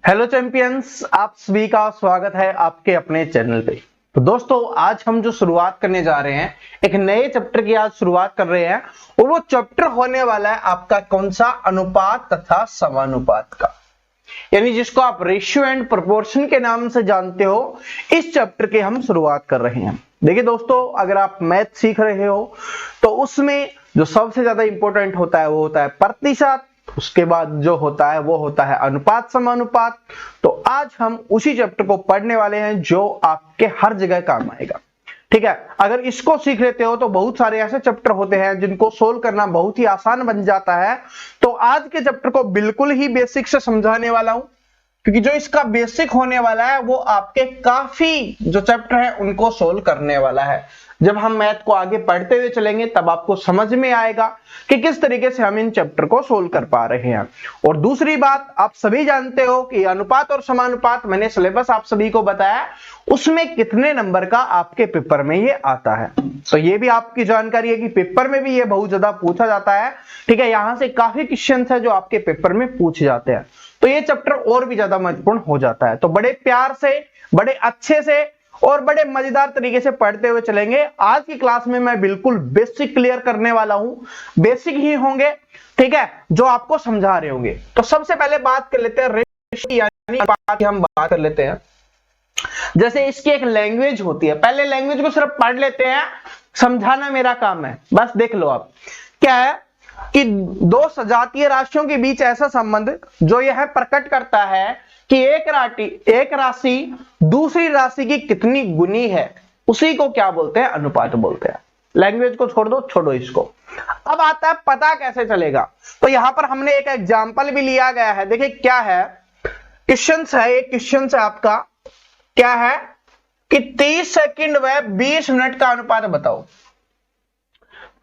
Hello champions, आप सभी का स्वागत है आपके अपने चैनल पे। तो दोस्तों, आज हम जो शुरुआत करने जा रहे हैं, एक नए चैप्टर की आज शुरुआत कर रहे हैं और वो चैप्टर होने वाला है आपका कौन सा, अनुपात तथा समानुपात का, यानी जिसको आप रेशियो एंड प्रोपोर्शन के नाम से जानते हो। इस चैप्टर की हम शुरुआत कर रहे हैं। देखिए दोस्तों, अगर आप मैथ सीख रहे हो तो उसमें जो सबसे ज्यादा इंपॉर्टेंट होता है वो होता है प्रतिशत, उसके बाद जो होता है वो होता है अनुपात समानुपात। तो आज हम उसी चैप्टर को पढ़ने वाले हैं जो आपके हर जगह काम आएगा। ठीक है, अगर इसको सीख लेते हो तो बहुत सारे ऐसे चैप्टर होते हैं जिनको सोल्व करना बहुत ही आसान बन जाता है। तो आज के चैप्टर को बिल्कुल ही बेसिक से समझाने वाला हूं, क्योंकि जो इसका बेसिक होने वाला है वो आपके काफी जो चैप्टर है उनको सोल्व करने वाला है। जब हम मैथ को आगे पढ़ते हुए चलेंगे तब आपको समझ में आएगा कि किस तरीके से हम इन चैप्टर को सोल्व कर पा रहे हैं। और दूसरी बात, आप सभी जानते हो कि अनुपात और समानुपात, मैंने सिलेबस आप सभी को बताया, उसमें कितने नंबर का आपके पेपर में ये आता है। तो ये भी आपकी जानकारी है कि पेपर में भी ये बहुत ज्यादा पूछा जाता है। ठीक है, यहां से काफी क्वेश्चन है जो आपके पेपर में पूछे जाते हैं, तो ये चैप्टर और भी ज्यादा महत्वपूर्ण हो जाता है। तो बड़े प्यार से, बड़े अच्छे से और बड़े मजेदार तरीके से पढ़ते हुए चलेंगे। आज की क्लास में मैं बिल्कुल बेसिक क्लियर करने वाला हूं, बेसिक ही होंगे, ठीक है, जो आपको समझा रहे होंगे। तो सबसे पहले बात कर लेते हैं रेशियो यानी अनुपात की हम बात कर लेते हैं। जैसे इसकी एक लैंग्वेज होती है, पहले लैंग्वेज को सिर्फ पढ़ लेते हैं, समझाना मेरा काम है। बस देख लो आप, क्या है कि दो सजातीय राशियों के बीच ऐसा संबंध जो यह प्रकट करता है कि एक राशि दूसरी राशि की कितनी गुनी है, उसी को क्या बोलते हैं, अनुपात बोलते हैं। लैंग्वेज को छोड़ दो, छोड़ो इसको। अब आता है पता कैसे चलेगा। तो यहां पर हमने एक एग्जांपल भी लिया गया है। देखिए क्या है, क्वेश्चन है, एक क्वेश्चन है आपका, क्या है कि 30 सेकंड व 20 मिनट का अनुपात बताओ।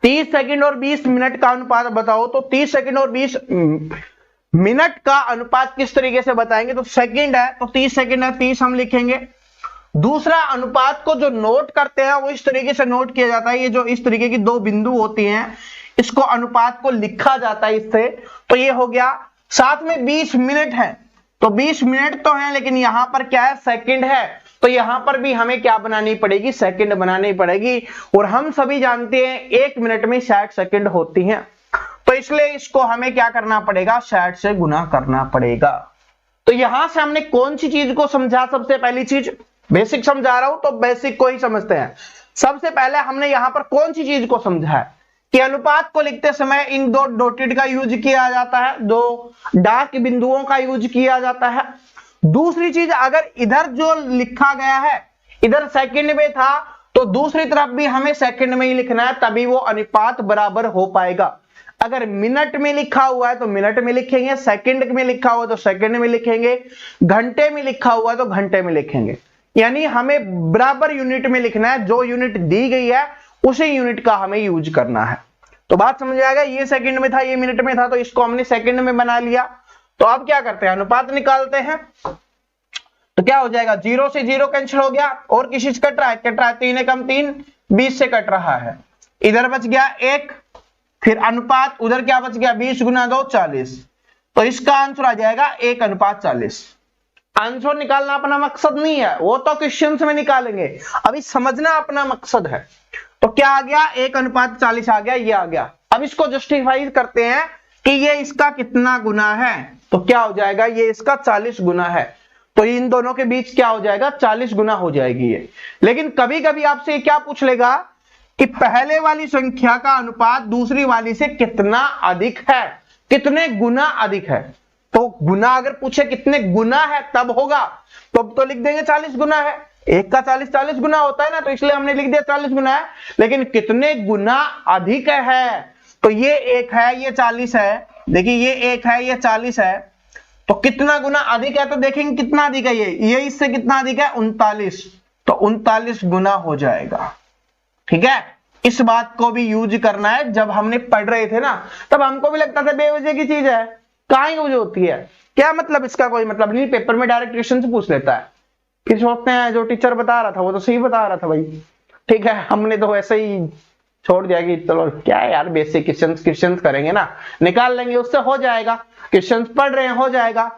30 सेकंड और 20 मिनट का अनुपात बताओ। तो 30 सेकंड और 20 मिनट का अनुपात किस तरीके से बताएंगे। तो सेकंड है तो 30 सेकंड है, 30 हम लिखेंगे। दूसरा, अनुपात को जो नोट करते हैं वो इस तरीके से नोट किया जाता है, ये जो इस तरीके की दो बिंदु होती हैं इसको अनुपात को लिखा जाता है इससे। तो ये हो गया। साथ में 20 मिनट है, तो 20 मिनट तो है लेकिन यहां पर क्या है, सेकंड है, तो यहां पर भी हमें क्या बनानी पड़ेगी, सेकंड बनानी पड़ेगी। और हम सभी जानते हैं 1 मिनट में 60 सेकंड होती हैं, तो इसलिए इसको हमें क्या करना पड़ेगा, 60 से गुना करना पड़ेगा। तो यहां से हमने कौन सी चीज को समझा, सबसे पहली चीज, बेसिक समझा रहा हूं तो बेसिक को ही समझते हैं। सबसे पहले हमने यहां पर कौन सी चीज को समझा है कि अनुपात को लिखते समय इन दो डॉटेड का यूज किया जाता है, दो डार्क बिंदुओं का यूज किया जाता है। दूसरी चीज, अगर इधर जो लिखा गया है इधर सेकंड में था तो दूसरी तरफ भी हमें सेकंड में ही लिखना है, तभी वो अनुपात बराबर हो पाएगा। अगर मिनट में लिखा हुआ है तो मिनट में लिखेंगे, सेकंड में लिखा हुआ है तो सेकंड में लिखेंगे, घंटे में लिखा हुआ है तो घंटे में लिखेंगे। यानी हमें बराबर यूनिट में लिखना है, जो यूनिट दी गई है उसी यूनिट का हमें यूज करना है। तो बात समझ आएगा, ये सेकंड में था, ये मिनट में था, तो इसको हमने सेकंड में बना लिया। तो अब क्या करते हैं, अनुपात निकालते हैं। तो क्या हो जाएगा, 0 से 0 कैंसिल हो गया, और किसी से कट रहा है, 3 कम 3, 20 से कट रहा है। इधर बच गया 1, फिर अनुपात उधर क्या बच गया, 20 गुना 2 40। तो इसका आंसर आ जाएगा 1:40। आंसर निकालना अपना मकसद नहीं है, वो तो क्वेश्चंस में निकालेंगे, अभी समझना अपना मकसद है। तो क्या आ गया, 1:40 आ गया, ये आ गया। अब इसको जस्टिफाई करते हैं कि ये इसका कितना गुना है। तो क्या हो जाएगा, ये इसका 40 गुना है, तो इन दोनों के बीच क्या हो जाएगा, 40 गुना हो जाएगी ये। लेकिन कभी कभी आपसे क्या पूछ लेगा कि पहले वाली संख्या का अनुपात दूसरी वाली से कितना अधिक है, कितने गुना अधिक है। तो गुना अगर पूछे कितने गुना है तब होगा, तो लिख देंगे 40 गुना है। एक का 40 गुना होता है ना, तो इसलिए हमने लिख दिया 40 गुना है। लेकिन कितने गुना अधिक है, तो ये 1 है, ये 40 है। देखिए ये 1 है, ये 40 है, तो कितना गुना अधिक है, तो देखेंगे कितना अधिक है, ये इससे कितना अधिक है, 39, तो 39 गुना हो जाएगा। ठीक है, इस बात को भी यूज करना है। जब हमने पढ़ रहे थे ना तब हमको भी लगता था बेवजह की चीज है, कहां यूज होती है, क्या मतलब, इसका कोई मतलब नहीं। पेपर में डायरेक्ट क्वेश्चन से पूछ लेता है, फिर सोचते हैं जो टीचर बता रहा था वो तो सही बता रहा था भाई। ठीक है, हमने तो ऐसे ही छोड़ दिया कि चलो क्या है यार, बेसिक क्वेश्चंस करेंगे ना, निकाल लेंगे, उससे हो जाएगा, क्वेश्चंस पढ़ रहे हैं हो जाएगा।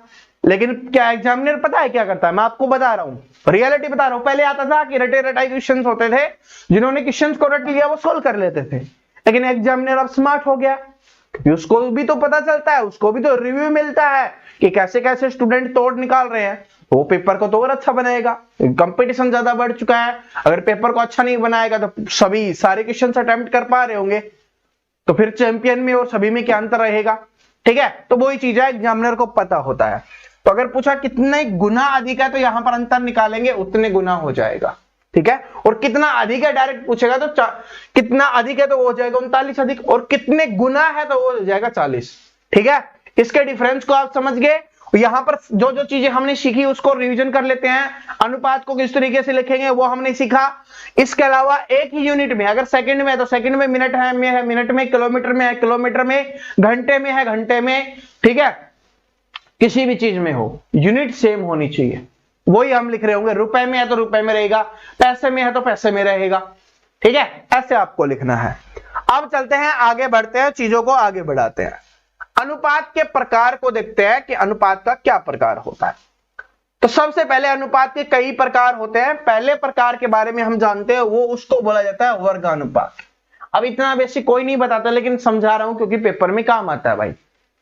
लेकिन क्या एग्जामिनर पता है क्या करता है, मैं आपको बता रहा हूं, रियलिटी बता रहा हूं। पहले आता था कि रटे रटाई क्वेश्चंस होते थे, जिन्होंने क्वेश्चंस को रट लिया वो सोल्व कर लेते थे। लेकिन एग्जामिनर अब स्मार्ट हो गया, क्योंकि उसको भी तो पता चलता है, उसको भी तो रिव्यू मिलता है कि कैसे कैसे स्टूडेंट तोड़ निकाल रहे हैं, वो पेपर को तो और अच्छा बनाएगा। कंपटीशन ज्यादा बढ़ चुका है, अगर पेपर को अच्छा नहीं बनाएगा तो सभी सारे क्वेश्चन अटेम्प्ट कर पा रहे होंगे, तो फिर चैंपियन में और सभी में क्या अंतर रहेगा। ठीक है, तो वही चीज है, एग्जामिनर को पता होता है। तो अगर पूछा कितने गुना अधिक है, तो यहां पर अंतर निकालेंगे, उतने गुना हो जाएगा। ठीक है, और कितना अधिक है डायरेक्ट पूछेगा तो कितना अधिक है तो वो हो जाएगा 39 अधिक, और कितने गुना है तो वो हो जाएगा 40। ठीक है, इसके डिफरेंस को आप समझ गए। यहां पर जो जो चीजें हमने सीखी उसको रिवीजन कर लेते हैं। अनुपात को किस तरीके से लिखेंगे वो हमने सीखा। इसके अलावा एक ही यूनिट में, अगर सेकंड में है तो सेकंड में, मिनट है मिनट में, किलोमीटर में है किलोमीटर में, घंटे में है घंटे में। ठीक है, किसी भी चीज में हो यूनिट सेम होनी चाहिए, वही हम लिख रहे होंगे। रुपए में है तो रुपए में रहेगा, पैसे में है तो पैसे में रहेगा। ठीक है, ऐसे आपको लिखना है। अब चलते हैं आगे, बढ़ते हैं, चीजों को आगे बढ़ाते हैं। अनुपात के प्रकार को देखते हैं कि अनुपात का क्या प्रकार होता है। तो सबसे पहले अनुपात के कई प्रकार होते हैं। पहले प्रकार के बारे में हम जानते हैं, वो उसको बोला जाता है वर्गानुपात। अब इतना बेसिक कोई नहीं बताता, लेकिन समझा रहा हूं क्योंकि पेपर में काम आता है भाई।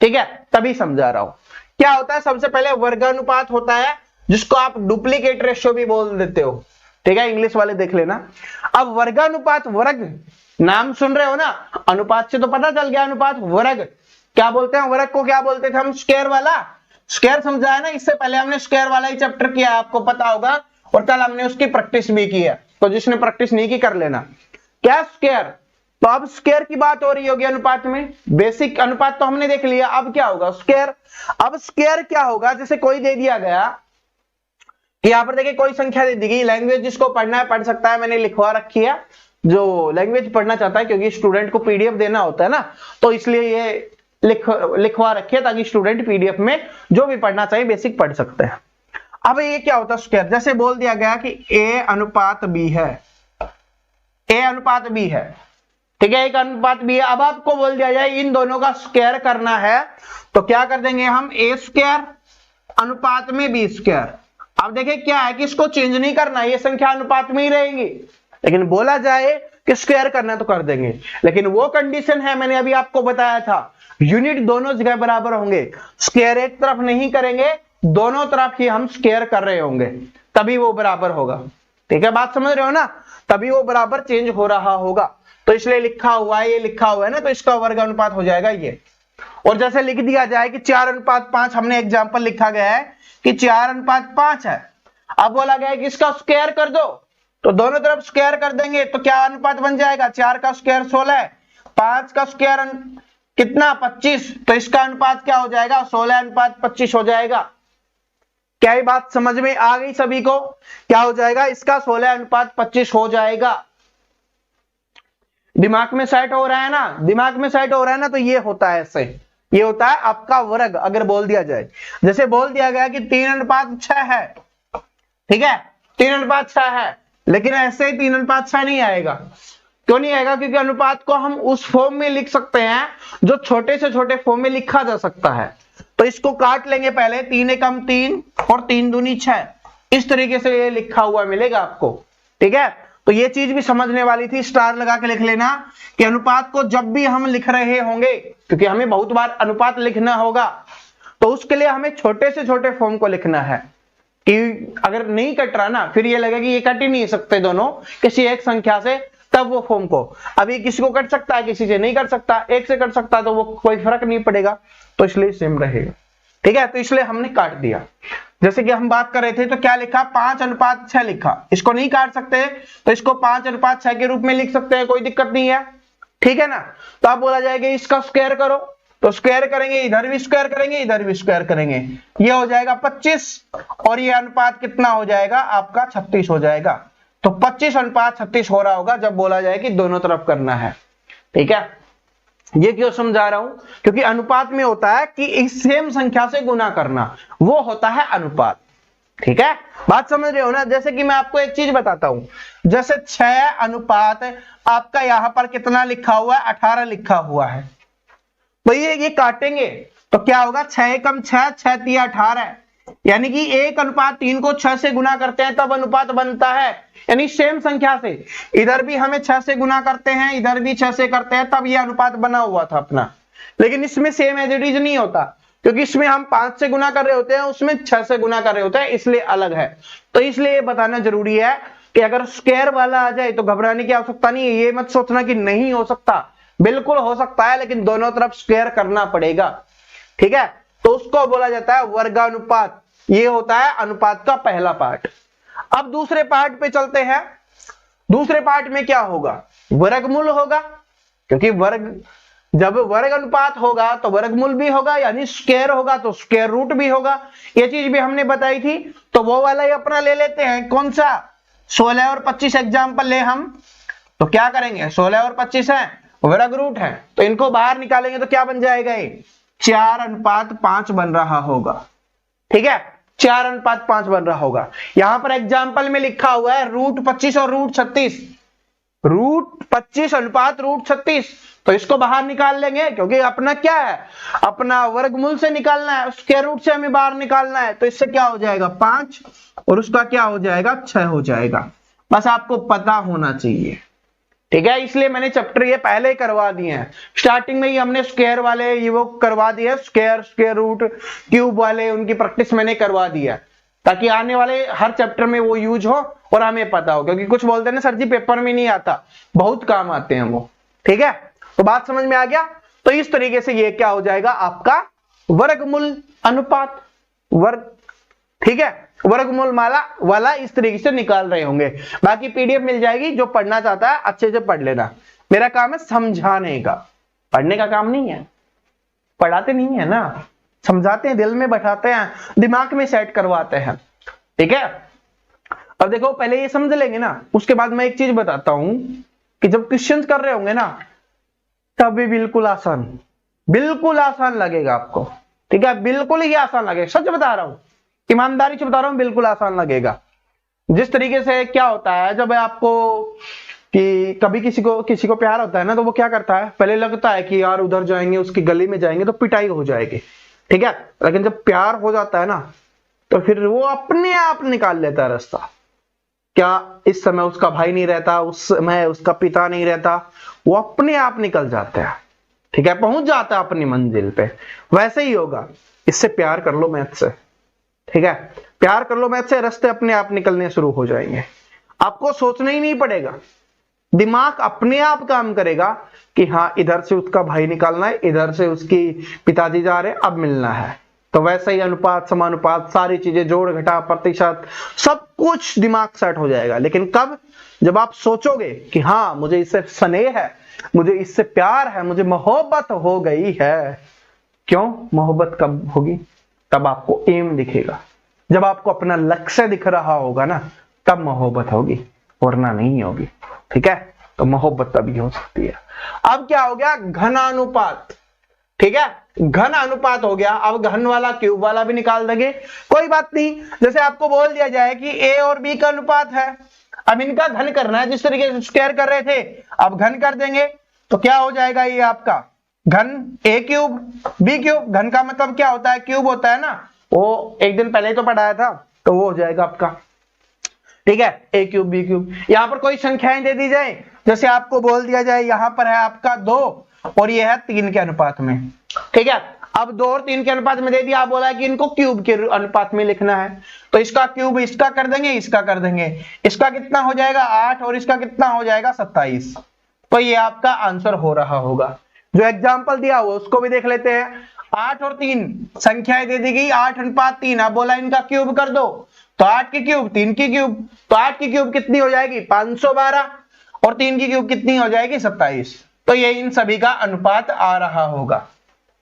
ठीक है, तभी समझा रहा हूं। क्या होता है, सबसे पहले वर्गानुपात होता है, जिसको आप डुप्लीकेट रेशियो भी बोल देते हो। ठीक है, इंग्लिश वाले देख लेना। अब वर्गानुपात, वर्ग नाम सुन रहे हो ना, अनुपात से तो पता चल गया अनुपात। वर्ग क्या बोलते हैं, वर्ग को क्या बोलते थे हम, स्क्वायर वाला। स्क्वायर समझाया ना, इससे पहले हमने स्क्वायर वाला ही चैप्टर किया, आपको पता होगा, और कल हमने उसकी प्रैक्टिस भी की है। तो जिसने प्रैक्टिस नहीं की कर लेना। क्या स्क्वायर, तो अब स्क्वायर की बात हो रही होगी अनुपात में। बेसिक अनुपात तो हमने देख लिया, अब क्या होगा स्क्वायर। अब स्क्वायर क्या होगा, जैसे कोई दे दिया गया कि यहां पर देखिए कोई संख्या दे दी गई, लैंग्वेज जिसको पढ़ना है पढ़ सकता है, मैंने लिखवा रखी है, जो लैंग्वेज पढ़ना चाहता है, क्योंकि स्टूडेंट को पीडीएफ देना होता है ना, तो इसलिए ये लिखवा रखिए, ताकि स्टूडेंट पीडीएफ में जो भी पढ़ना चाहिए बेसिक पढ़ सकते हैं। अब ये क्या होता है स्क्वायर, जैसे बोल दिया गया कि a अनुपात b है, a अनुपात b है। ठीक है, एक अनुपात b है। अब आपको बोल दिया जाए इन दोनों का स्क्वायर करना है, तो क्या कर देंगे हम, a स्क्वायर अनुपात में b स्क्वायर। अब देखिए क्या है कि इसको चेंज नहीं करना, ये संख्या अनुपात में ही रहेगी, लेकिन बोला जाए कि स्क्वायर करना है तो कर देंगे। लेकिन वो कंडीशन है, मैंने अभी आपको बताया था, यूनिट दोनों जगह बराबर होंगे। स्क्वायर एक तरफ नहीं करेंगे, दोनों तरफ ही हम स्क्वायर कर रहे होंगे, तभी वो बराबर होगा। ठीक है, बात समझ रहे हो ना, तभी वो बराबर चेंज हो रहा होगा। तो इसलिए लिखा हुआ है, ये लिखा हुआ है ना, तो इसका वर्ग अनुपात हो जाएगा ये। और जैसे लिख दिया जाए कि 4:5, हमने एग्जाम्पल लिखा गया है कि 4:5 है। अब बोला गया है कि इसका स्क्वायर कर दो, तो दोनों तरफ स्क्वायर कर देंगे, तो क्या अनुपात बन जाएगा, 4 का स्क्वायर 16 है, 5 का स्क्वायर कितना 25, तो इसका अनुपात क्या हो जाएगा, 16:25 हो जाएगा। क्या ये बात समझ में आ गई सभी को, क्या हो जाएगा, इसका 16:25 हो जाएगा। दिमाग में सेट हो रहा है ना, दिमाग में सेट हो रहा है ना, तो ये होता है ऐसे, ये होता है आपका वर्ग। अगर बोल दिया जाए, जैसे बोल दिया गया कि 3:6 है, ठीक है, 3:6 है, लेकिन ऐसे ही 3:6 नहीं आएगा। क्यों नहीं आएगा, क्योंकि अनुपात को हम उस फॉर्म में लिख सकते हैं जो छोटे से छोटे फॉर्म में लिखा जा सकता है। तो इसको काट लेंगे पहले, 3 एकम 3 और 3 दूनी 6, इस तरीके से ये लिखा हुआ मिलेगा आपको। ठीक है, तो ये चीज भी समझने वाली थी, स्टार लगा के लिख लेना कि अनुपात को जब भी हम लिख रहे होंगे, क्योंकि हमें बहुत बार अनुपात लिखना होगा, तो उसके लिए हमें छोटे से छोटे फॉर्म को लिखना है। कि अगर नहीं कट रहा ना, फिर ये लगेगा कि ये कट ही नहीं सकते दोनों किसी एक संख्या से, तब वो फॉर्म को, अभी किसी को कट सकता है किसी से नहीं कर सकता, एक से कट सकता है, तो वो कोई फर्क नहीं पड़ेगा, तो इसलिए सेम रहेगा। ठीक है, तो इसलिए हमने काट दिया। जैसे कि हम बात कर रहे थे, तो क्या लिखा, 5:6 लिखा, इसको नहीं काट सकते, तो इसको 5:6 के रूप में लिख सकते हैं, कोई दिक्कत नहीं है। ठीक है ना, तो आप बोला जाएगा इसका स्क्वायर करो, तो स्क्वायर करेंगे, इधर भी स्क्वायर करेंगे, इधर भी स्क्वायर करेंगे, ये हो जाएगा 25, और ये अनुपात कितना हो जाएगा आपका 36 हो जाएगा। तो 25:36 हो रहा होगा जब बोला जाए कि दोनों तरफ करना है। ठीक है, ये क्यों समझा रहा हूं, क्योंकि अनुपात में होता है कि इस सेम संख्या से गुना करना, वो होता है अनुपात। ठीक है, बात समझ रहे हो ना। जैसे कि मैं आपको एक चीज बताता हूं, जैसे 6 अनुपात आपका यहां पर कितना लिखा हुआ है, 18 लिखा हुआ है, तो ये काटेंगे तो क्या होगा, 6 एकम 6, 6 तिया 18, यानी कि 1:3 को 6 से गुना करते हैं तब अनुपात बनता है। यानी सेम संख्या से इधर भी हमें 6 से गुना करते हैं, इधर भी 6 से करते हैं, तब ये अनुपात बना हुआ था अपना। लेकिन इसमें सेम एज इट इज नहीं होता, क्योंकि इसमें हम 5 से गुना कर रहे होते हैं, उसमें 6 से गुना कर रहे होते हैं, इसलिए अलग है। तो इसलिए ये बताना जरूरी है कि अगर स्क्वायर वाला आ जाए तो घबराने की आवश्यकता नहीं है। ये मत सोचना कि नहीं हो सकता, बिल्कुल हो सकता है, लेकिन दोनों तरफ स्क्वायर करना पड़ेगा। ठीक है, तो उसको बोला जाता है वर्गानुपात। ये होता है अनुपात का पहला पार्ट। अब दूसरे पार्ट पे चलते हैं। दूसरे पार्ट में क्या होगा? वर्गमूल होगा, क्योंकि जब वर्ग अनुपात होगा तो वर्गमूल भी होगा, यानी स्क्वायर होगा तो स्क्वायर रूट भी होगा। ये चीज भी हमने बताई थी, तो वो वाला ही अपना ले लेते हैं। कौन सा? 16 और 25 एग्जाम्पल ले हम, तो क्या करेंगे? 16 और 25 है, वर्ग रूट है, तो इनको बाहर निकालेंगे तो क्या बन जाएगा? ये 4:5 बन रहा होगा। ठीक है, 4:5 बन रहा होगा। यहां पर एग्जाम्पल में लिखा हुआ है √25 और √36, √25 अनुपात √36, तो इसको बाहर निकाल लेंगे, क्योंकि अपना क्या है? अपना वर्गमूल से निकालना है, स्क्वायर रूट से हमें बाहर निकालना है। तो इससे क्या हो जाएगा? 5, और उसका क्या हो जाएगा? 6 हो जाएगा। बस आपको पता होना चाहिए। ठीक है, इसलिए मैंने चैप्टर ये पहले ही करवा दिए हैं। स्टार्टिंग में ही हमने स्क्वायर वाले ये वो करवा दिए, स्क्वायर रूट क्यूब वाले, उनकी प्रैक्टिस मैंने करवा दिया, ताकि आने वाले हर चैप्टर में वो यूज हो और हमें पता हो। क्योंकि कुछ बोलते हैं ना सर जी पेपर में नहीं आता, बहुत काम आते हैं वो। ठीक है, तो बात समझ में आ गया? तो इस तरीके से ये क्या हो जाएगा? आपका वर्गमूल अनुपात वर्ग। ठीक है, वर्गमूल वाला इस तरीके से निकाल रहे होंगे। बाकी पीडीएफ मिल जाएगी, जो पढ़ना चाहता है अच्छे से पढ़ लेना। मेरा काम है समझाने का, पढ़ने का काम नहीं है। पढ़ाते नहीं है ना, समझाते हैं, दिल में बैठाते हैं, दिमाग में सेट करवाते हैं। ठीक है, अब देखो पहले ये समझ लेंगे ना, उसके बाद मैं एक चीज बताता हूं कि जब क्वेश्चन कर रहे होंगे ना, तभी बिल्कुल आसान लगेगा आपको। ठीक है, बिल्कुल ही आसान लगेगा, सच बता रहा हूं, ईमानदारी से बता रहा हूं, बिल्कुल आसान लगेगा। जिस तरीके से क्या होता है, जब आपको कि कभी किसी को प्यार होता है ना, तो वो क्या करता है? पहले लगता है कि यार उधर जाएंगे, उसकी गली में जाएंगे तो पिटाई हो जाएगी। ठीक है, लेकिन जब प्यार हो जाता है ना, तो फिर वो अपने आप निकाल लेता है रास्ता। क्या इस समय उसका भाई नहीं रहता, उस समय उसका पिता नहीं रहता, वो अपने आप निकल जाता है। ठीक है, पहुंच जाता है अपनी मंजिल पे। वैसे ही होगा, इससे प्यार कर लो मैथ से। ठीक है, प्यार कर लो मैथ से, रास्ते अपने आप निकलने शुरू हो जाएंगे। आपको सोचना ही नहीं पड़ेगा, दिमाग अपने आप काम करेगा कि हाँ इधर से उसका भाई निकालना है, इधर से उसकी पिताजी जा रहे हैं, अब मिलना है। तो वैसे ही अनुपात, समानुपात, सारी चीजें, जोड़ घटा प्रतिशत, सब कुछ दिमाग सेट हो जाएगा। लेकिन कब? जब आप सोचोगे कि हाँ मुझे इससे स्नेह है, मुझे इससे प्यार है, मुझे मोहब्बत हो गई है। क्यों मोहब्बत कब होगी? तब आपको एम दिखेगा, जब आपको अपना लक्ष्य दिख रहा होगा ना, तब मोहब्बत होगी, वरना नहीं होगी। ठीक है, तो मोहब्बत तभी हो सकती है। अब क्या हो गया? घनानुपात। ठीक है, घन अनुपात हो गया। अब घन वाला क्यूब वाला भी निकाल देंगे, कोई बात नहीं। जैसे आपको बोल दिया जाए कि ए और बी का अनुपात है, अब इनका घन करना है, जिस तरीके से स्क्वायर कर रहे थे, अब घन कर देंगे, तो क्या हो जाएगा? ये आपका घन ए क्यूब बी क्यूब। घन का मतलब क्या होता है? क्यूब होता है ना, वो एक दिन पहले ही तो पढ़ाया था, तो वो हो जाएगा आपका। ठीक है, ए क्यूब बी क्यूब। यहां पर कोई संख्याएं दे दी जाए, जैसे आपको बोल दिया जाए यहां पर है आपका 2 और ये है 3 के अनुपात में। ठीक है, अब 2 और 3 के अनुपात में दे दिया, आप बोला कि इनको क्यूब के अनुपात में लिखना है, तो इसका क्यूब इसका कर देंगे, इसका कर देंगे। इसका कितना हो जाएगा? 8, और इसका कितना हो जाएगा? 27। तो ये आपका आंसर हो रहा होगा। जो एग्जाम्पल दिया हुआ उसको भी देख लेते हैं। 8 और 3 संख्याएं दे दी गई, 8:3। अब बोला इनका क्यूब कर दो, तो 8 की क्यूब 3 की क्यूब, तो 8 की क्यूब कितनी हो जाएगी? 512, और 3 की क्यूब कितनी हो जाएगी? 27। तो ये इन सभी का अनुपात आ रहा होगा।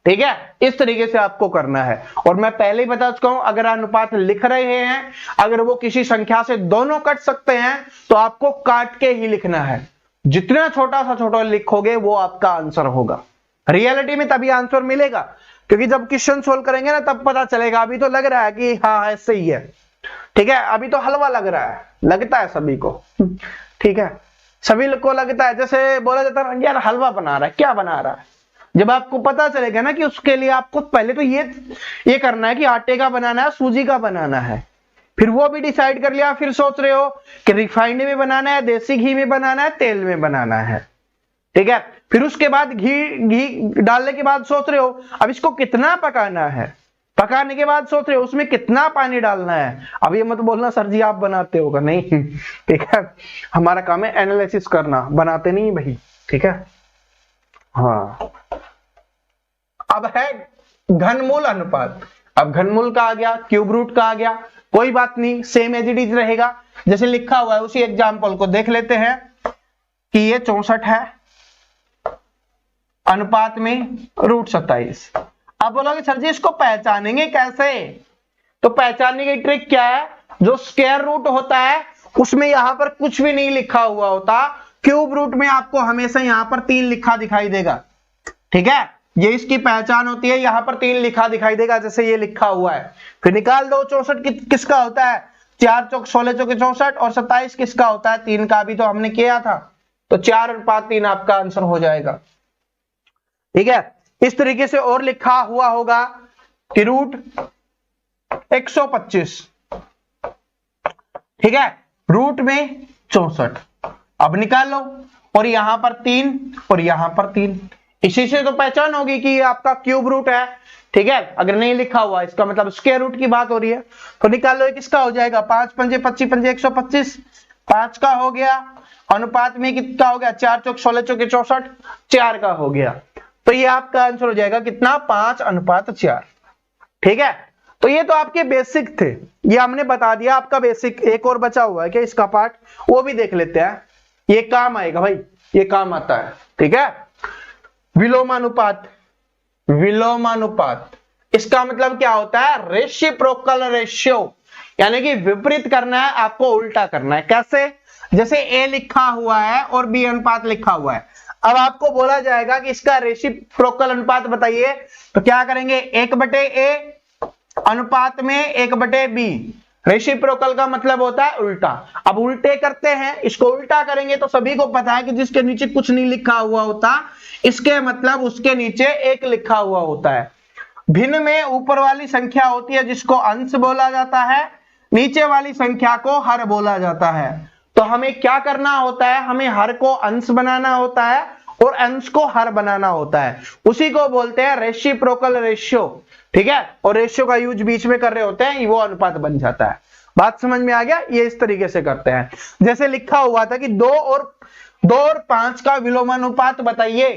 ठीक है, इस तरीके से आपको करना है। और मैं पहले ही बता चुका हूं, अगर अनुपात लिख रहे हैं, अगर वो किसी संख्या से दोनों कट सकते हैं, तो आपको काट के ही लिखना है। जितना छोटा लिखोगे वो आपका आंसर होगा। रियलिटी में तभी आंसर मिलेगा, क्योंकि जब क्वेश्चन सोल्व करेंगे ना, तब पता चलेगा। अभी तो लग रहा है कि हाँ ऐसे ही है। ठीक है, अभी तो हलवा लग रहा है, लगता है सभी को। ठीक है, सभी को लगता है, जैसे बोला जाता है यार हलवा बना रहा है, क्या बना रहा है? जब आपको पता चलेगा ना कि उसके लिए आपको पहले तो ये करना है कि आटे का बनाना है, सूजी का बनाना है, फिर वो भी डिसाइड कर लिया, फिर सोच रहे हो कि रिफाइंड में बनाना है, देसी घी में बनाना है, तेल में बनाना है, ठीक है। फिर उसके बाद घी डालने के बाद सोच रहे हो अब इसको कितना पकाना है, पकाने के बाद सोच रहे हो उसमें कितना पानी डालना है। अब ये मत बोलना सर जी आप बनाते होगा, नहीं, ठीक है, हमारा काम है एनालिसिस करना, बनाते नहीं भाई, ठीक है। हाँ, अब है घनमूल अनुपात। अब घनमूल का आ गया, क्यूब रूट का आ गया, कोई बात नहीं, सेम एज इट इज रहेगा जैसे लिखा हुआ है। उसी एग्जाम्पल को देख लेते हैं कि ये 64 है अनुपात में √27। अब बोलोगे सर जी इसको पहचानेंगे कैसे? तो पहचानने की ट्रिक क्या है, जो स्क्वायर रूट होता है उसमें यहां पर कुछ भी नहीं लिखा हुआ होता, क्यूब रूट में आपको हमेशा यहां पर 3 लिखा दिखाई देगा, ठीक है। ये इसकी पहचान होती है, यहां पर 3 लिखा दिखाई देगा जैसे ये लिखा हुआ है। फिर निकाल दो 64 किसका होता है, 4 चौक 16 चौके 64, और 27 किसका होता है, 3 का भी तो हमने किया था, तो 4:3 आपका आंसर हो जाएगा, ठीक है। इस तरीके से और लिखा हुआ होगा कि √125, ठीक है, रूट में 64। अब निकाल लो, और यहां पर 3 और यहां पर 3, इसी से तो पहचान होगी कि ये आपका क्यूब रूट है, ठीक है। अगर नहीं लिखा हुआ इसका मतलब स्क्वायर रूट की बात हो रही है। तो निकाल लो, किसका हो जाएगा, 5 पंजे 25 पंजे 125, 5 का हो गया, अनुपात में कितना हो गया, 4 चौक 16 चौके 64, 4 का हो गया। तो ये आपका आंसर हो जाएगा कितना, 5:4, ठीक है। तो ये तो आपके बेसिक थे, ये हमने बता दिया आपका बेसिक। एक और बचा हुआ है क्या इसका पार्ट, वो भी देख लेते हैं, ये काम आएगा भाई, ये काम आता है, ठीक है। विलोमानुपात, विलोमानुपात इसका मतलब क्या होता है, रेसिप्रोकल रेशियो, यानी कि विपरीत करना है आपको, उल्टा करना है। कैसे, जैसे ए लिखा हुआ है और बी अनुपात लिखा हुआ है, अब आपको बोला जाएगा कि इसका रेसिप्रोकल अनुपात बताइए, तो क्या करेंगे, 1/a अनुपात में 1/b। रेसिप्रोकल का मतलब होता है उल्टा। अब उल्टे करते हैं, इसको उल्टा करेंगे तो सभी को पता है कि जिसके नीचे कुछ नहीं लिखा हुआ होता, इसके मतलब उसके नीचे 1 लिखा हुआ होता है। भिन्न में ऊपर वाली संख्या होती है जिसको अंश बोला जाता है, नीचे वाली संख्या को हर बोला जाता है। तो हमें क्या करना होता है, हमें हर को अंश बनाना होता है और अंश को हर बनाना होता है, उसी को बोलते हैं रेसिप्रोकल रेशियो, ठीक है। और रेशियो का यूज बीच में कर रहे होते हैं, वो अनुपात बन जाता है। बात समझ में आ गया, ये इस तरीके से करते हैं। जैसे लिखा हुआ था कि 2 और 5 का विलोमानुपात बताइए,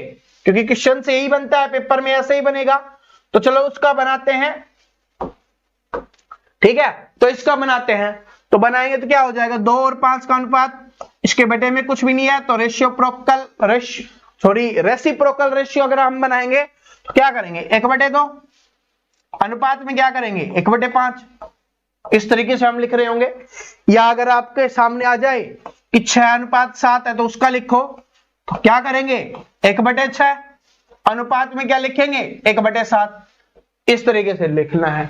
क्योंकि क्वेश्चन से यही बनता है, पेपर में ऐसे ही बनेगा। तो चलो उसका बनाते हैं, ठीक है। तो इसका बनाते हैं, तो बनाएंगे तो क्या हो जाएगा, 2 और 5 का अनुपात, इसके बेटे में कुछ भी नहीं है, तो रेसिप्रोकल रेशियो अगर हम बनाएंगे तो क्या करेंगे, 1/2, अनुपात में क्या करेंगे, 1/5, इस तरीके से हम लिख रहे होंगे। या अगर आपके सामने आ जाए कि 6:7 है तो उसका लिखो, तो क्या करेंगे, 1/6, अनुपात में क्या लिखेंगे, 1/7, इस तरीके से लिखना है,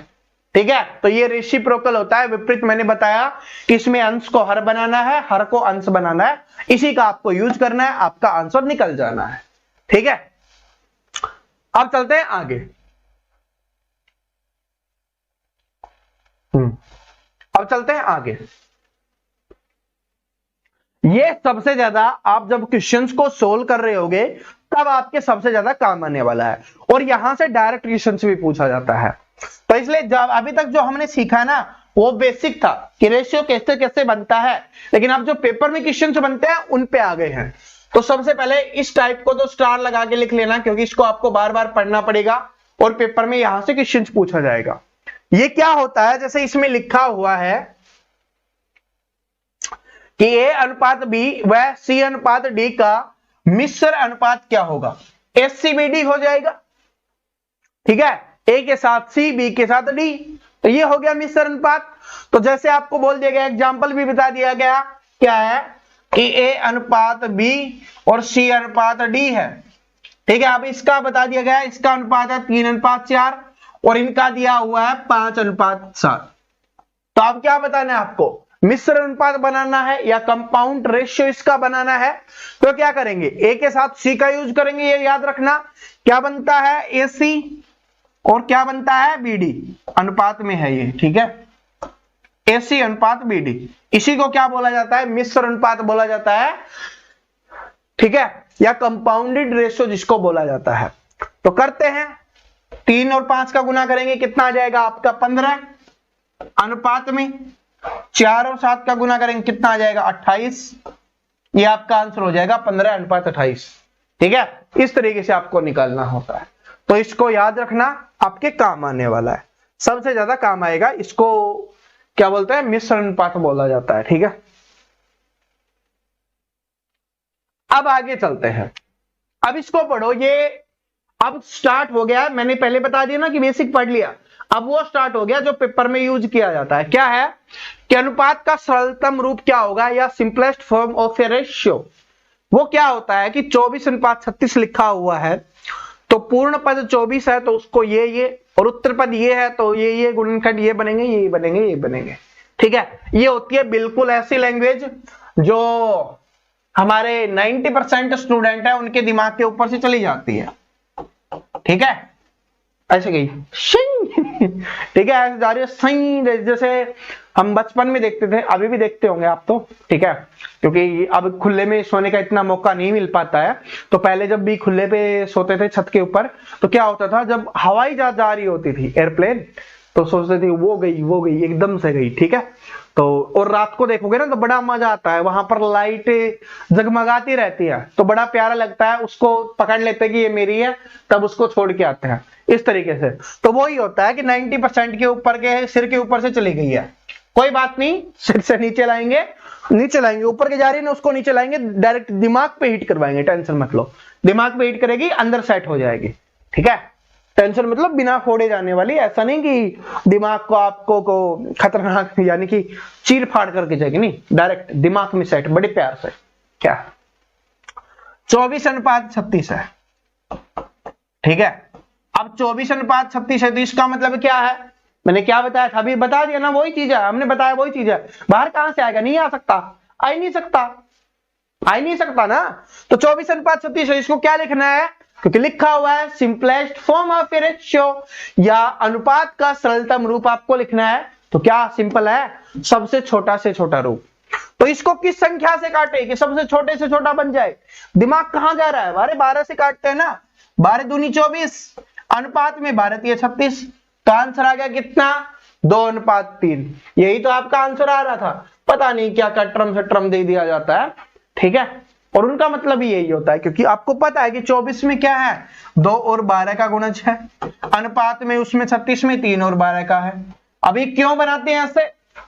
ठीक है। तो ये रेसिप्रोकल होता है, विपरीत मैंने बताया कि इसमें अंश को हर बनाना है, हर को अंश बनाना है, इसी का आपको यूज करना है, आपका आंसर निकल जाना है, ठीक है। अब चलते हैं आगे। अब चलते हैं आगे। ये सबसे ज्यादा आप जब क्वेश्चंस को सोल्व कर रहे होगे तब आपके सबसे ज्यादा काम आने वाला है, और यहां से डायरेक्ट क्वेश्चंस भी पूछा जाता है। तो इसलिए जब अभी तक जो हमने सीखा ना वो बेसिक था कि रेशियो कैसे कैसे बनता है, लेकिन अब जो पेपर में क्वेश्चंस बनते हैं उन पे आ गए हैं। तो सबसे पहले इस टाइप को तो स्टार लगा के लिख लेना, क्योंकि इसको आपको बार बार पढ़ना पड़ेगा और पेपर में यहां से क्वेश्चंस पूछा जाएगा। ये क्या होता है, जैसे इसमें लिखा हुआ है कि A अनुपात B व C अनुपात D का मिश्र अनुपात क्या होगा, SCBD हो जाएगा, ठीक है। A के साथ C, B के साथ D, तो ये हो गया मिश्र अनुपात। तो जैसे आपको बोल दिया गया, एग्जाम्पल भी बता दिया गया, क्या है कि A अनुपात B और C अनुपात D है, ठीक है। अब इसका बता दिया गया, इसका अनुपात है 3:4 और इनका दिया हुआ है 5:7। तो अब क्या बताना है आपको, मिश्र अनुपात बनाना है या कंपाउंड रेशियो इसका बनाना है, तो क्या करेंगे, ए के साथ सी का यूज करेंगे। ये याद रखना क्या बनता है, ए सी और क्या बनता है, बी डी अनुपात में है ये, ठीक है, ए सी अनुपात बी डी। इसी को क्या बोला जाता है, मिश्र अनुपात बोला जाता है, ठीक है, या कंपाउंडेड रेशियो जिसको बोला जाता है। तो करते हैं, 3 और 5 का गुना करेंगे, कितना आ जाएगा आपका 15 अनुपात में, 4 और 7 का गुना करेंगे, कितना आ जाएगा 28। ये आपका आंसर हो जाएगा 15 अनुपात 28, ठीक है। इस तरीके से आपको निकालना होता है, तो इसको याद रखना, आपके काम आने वाला है, सबसे ज्यादा काम आएगा। इसको क्या बोलते हैं, मिश्र अनुपात बोला जाता है, ठीक है। अब आगे चलते हैं, अब इसको पढ़ो, ये अब स्टार्ट हो गया, मैंने पहले बता दिया ना कि बेसिक पढ़ लिया, अब वो स्टार्ट हो गया जो पेपर में यूज किया जाता है। क्या है कि अनुपात का सरलतम रूप क्या होगा, या simplest form of A ratio. वो क्या होता है कि 24 अनुपात 36 लिखा हुआ है, तो पूर्ण पद 24 है तो उसको ये और उत्तर पद ये है तो ये गुणनखंड ये बनेंगे, ये बनेंगे, ये बनेंगे, ठीक है। ये होती है बिल्कुल ऐसी लैंग्वेज जो हमारे 90% स्टूडेंट है उनके दिमाग के ऊपर से चली जाती है, ठीक है, ऐसे गई ठीक है, ऐसे जा रही है सही, जैसे हम बचपन में देखते थे, अभी भी देखते होंगे आप तो, ठीक है, क्योंकि अब खुले में सोने का इतना मौका नहीं मिल पाता है। तो पहले जब भी खुले पे सोते थे छत के ऊपर, तो क्या होता था, जब हवाई जहाज जा रही होती थी, एयरप्लेन, तो सोचते थे वो गई एकदम से गई, ठीक है। तो और रात को देखोगे ना तो बड़ा मजा आता है, वहां पर लाइट जगमगाती रहती है, तो बड़ा प्यारा लगता है, उसको पकड़ लेते हैं कि ये मेरी है, तब उसको छोड़ के आते हैं, इस तरीके से। तो वही होता है कि 90% के ऊपर के सिर के ऊपर से चली गई है, कोई बात नहीं, सिर से नीचे लाएंगे, ऊपर के जा रही है ना, उसको नीचे लाएंगे, डायरेक्ट दिमाग पे हिट करवाएंगे, टेंशन मत लो, दिमाग पे हिट करेगी, अंदर सेट हो जाएगी, ठीक है। टेंशन मतलब बिना फोड़े जाने वाली, ऐसा नहीं कि दिमाग को आपको खतरनाक यानी कि चीर फाड़ करके जाएगी, नहीं, डायरेक्ट दिमाग में सेट, बड़े प्यार से। क्या 24 अनुपात 36 है, ठीक है। अब 24 अनुपात 36 है, तो इसका मतलब क्या है, मैंने क्या बताया था, अभी बता दिया ना, वही चीज है, हमने बताया वही चीज है। बाहर कहां से आएगा, नहीं आ सकता, आ ही नहीं सकता ना। तो 24 अनुपात 36 है, इसको क्या लिखना है, क्योंकि लिखा हुआ है simplest form of A ratio, या अनुपात का सरलतम रूप आपको लिखना है। तो क्या सिंपल है, सबसे छोटा से छोटा रूप। तो इसको किस संख्या से काटे कि सबसे छोटे से छोटा बन जाए, दिमाग कहां जा रहा है, 12 से काटते हैं ना, 12 दूनी 24, अनुपात में 12 तिया 36, तो आंसर आ गया कितना, 2 अनुपात 3। यही तो आपका आंसर आ रहा था, पता नहीं क्या क्या ट्रम से ट्रम दे दिया जाता है, ठीक है। और उनका मतलब ही यही होता है, क्योंकि आपको पता है कि 24 में क्या है, 2 और 12 का गुणज है, अनुपात में उसमें 36 में 3 और 12 का है। अभी क्यों बनाते हैं ऐसे,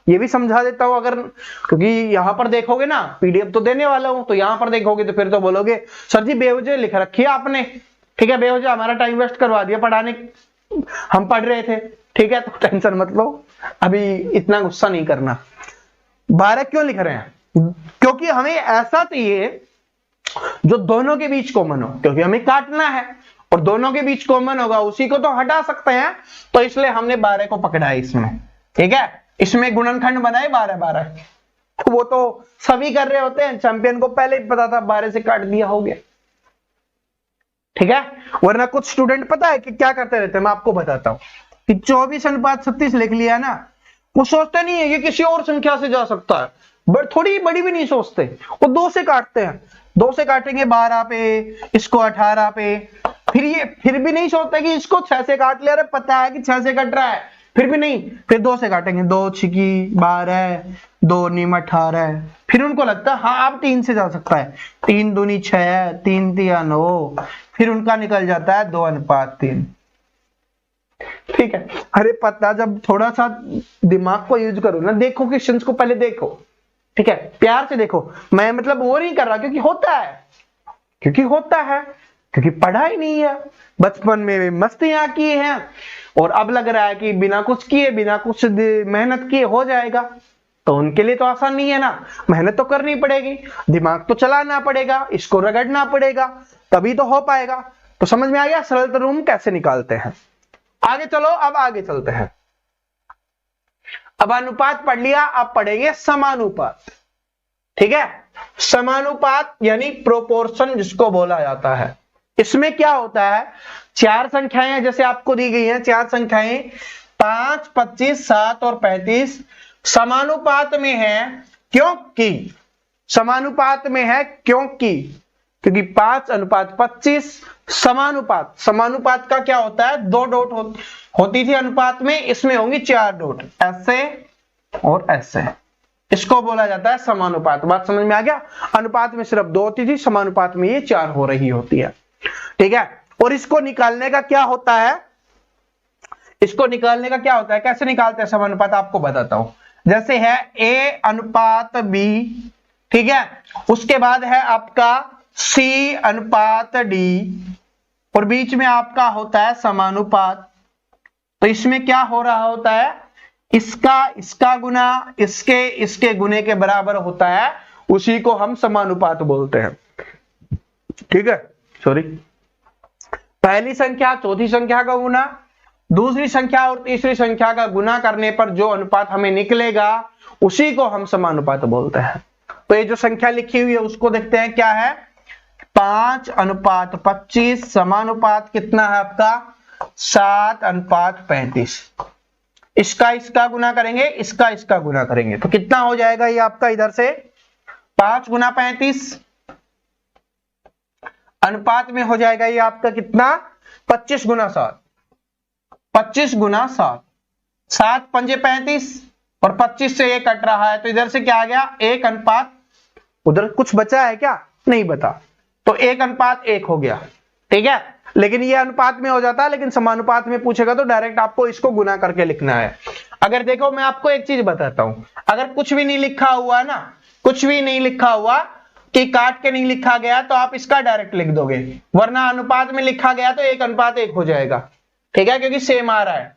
ये भी समझा देता हूं, अगर क्योंकि यहां पर देखोगे ना, पीडीएफ तो देने वाला हूं, तो यहां पर देखोगे तो फिर तो बोलोगे सर जी बेवजह लिख रखी है आपने, ठीक है, बेवजह हमारा टाइम वेस्ट करवा दिया पढ़ाने, हम पढ़ रहे थे, ठीक है। तो टेंशन मत लो, अभी इतना गुस्सा नहीं करना। 12 क्यों लिख रहे हैं, क्योंकि हमें ऐसा चाहिए जो दोनों के बीच कॉमन हो, क्योंकि हमें काटना है और दोनों के बीच कॉमन होगा, उसी को तो हटा सकते हैं, तो इसलिए हमने 12 को पकड़ा है इसमें, ठीक है। इसमें गुणनखंड बनाए 12 तो वो तो सभी कर रहे होते हैं, चैंपियन को पहले ही पता था, 12 से काट दिया, हो गया, ठीक है। वरना कुछ स्टूडेंट पता है कि क्या करते रहते हैं, मैं आपको बताता हूं कि 24 अनुपात 36 लिख लिया ना, वो सोचते नहीं है ये किसी और संख्या से जा सकता है, थोड़ी बड़ी भी नहीं सोचते, वो 2 से काटते हैं, 2 से काटेंगे 12 पे, इसको 18 पे, फिर भी नहीं सोचते कि इसको 6 से काट लिया, अरे पता है कि 6 से कट रहा है, फिर भी नहीं, फिर 2 से काटेंगे, 2 छिकी 12, 2 नीम 18, फिर उनको लगता है हाँ अब 3 से जा सकता है, 3 दूनी 6, 3 तिया 9, फिर उनका निकल जाता है 2 अनुपात 3, ठीक है। अरे पता, जब थोड़ा सा दिमाग को यूज करो ना, देखो क्वेश्चंस को पहले देखो, ठीक है, प्यार से देखो, मैं मतलब वो नहीं कर रहा, क्योंकि होता है, क्योंकि पढ़ाई नहीं है, बचपन में मस्तियां की हैं, और अब लग रहा है कि बिना कुछ किए, बिना कुछ मेहनत किए हो जाएगा, तो उनके लिए तो आसान नहीं है ना, मेहनत तो करनी पड़ेगी, दिमाग तो चलाना पड़ेगा, इसको रगड़ना पड़ेगा, तभी तो हो पाएगा। तो समझ में आ गया सरल रूप कैसे निकालते हैं। आगे चलो, अब आगे चलते हैं। अब अनुपात पढ़ लिया, अब पढ़ेंगे समानुपात। ठीक है, समानुपात यानी प्रोपोर्शन जिसको बोला जाता है। इसमें क्या होता है, चार संख्याएं जैसे आपको दी गई हैं, चार संख्याएं 5, 25, 7 और 35 समानुपात में है। क्योंकि समानुपात में है, क्योंकि 5:25 समानुपात। समानुपात का क्या होता है, 2 डॉट होती थी अनुपात में, इसमें होंगी 4 डॉट, ऐसे और ऐसे। इसको बोला जाता है समानुपात। बात समझ में आ गया? अनुपात में सिर्फ 2 होती थी, समानुपात में ये 4 हो रही होती है। ठीक है, और इसको निकालने का क्या होता है, कैसे निकालते हैं समानुपात, आपको बताता हूं। जैसे है A/B, ठीक है, उसके बाद है आपका C/D और बीच में आपका होता है समानुपात। तो इसमें क्या हो रहा होता है, इसका गुना इसके गुने के बराबर होता है, उसी को हम समानुपात बोलते हैं। ठीक है, सॉरी, पहली संख्या चौथी संख्या का गुना, दूसरी संख्या और तीसरी संख्या का गुना करने पर जो अनुपात हमें निकलेगा उसी को हम समानुपात बोलते हैं। तो ये जो संख्या लिखी हुई है उसको देखते हैं, क्या है, 5:25 समानुपात कितना है आपका, 7:35। इसका गुना करेंगे, इसका गुना करेंगे तो कितना हो जाएगा ये आपका, इधर से 5 गुना 35 अनुपात में हो जाएगा ये आपका कितना, 25 गुना 7, 25 गुना 7, 7 पंजे 35 और 25 से ये कट रहा है, तो इधर से क्या आ गया, 1:, उधर कुछ बचा है क्या, नहीं बता, तो 1:1 हो गया। ठीक है, लेकिन ये अनुपात में हो जाता है, लेकिन समानुपात में पूछेगा तो डायरेक्ट आपको इसको गुना करके लिखना है। अगर देखो मैं आपको एक चीज बताता हूं, अगर कुछ भी नहीं लिखा हुआ ना, कुछ भी नहीं लिखा हुआ कि काट के नहीं लिखा गया तो आप इसका डायरेक्ट लिख दोगे, वरना अनुपात में लिखा गया तो 1:1 हो जाएगा। ठीक है, क्योंकि सेम आ रहा है,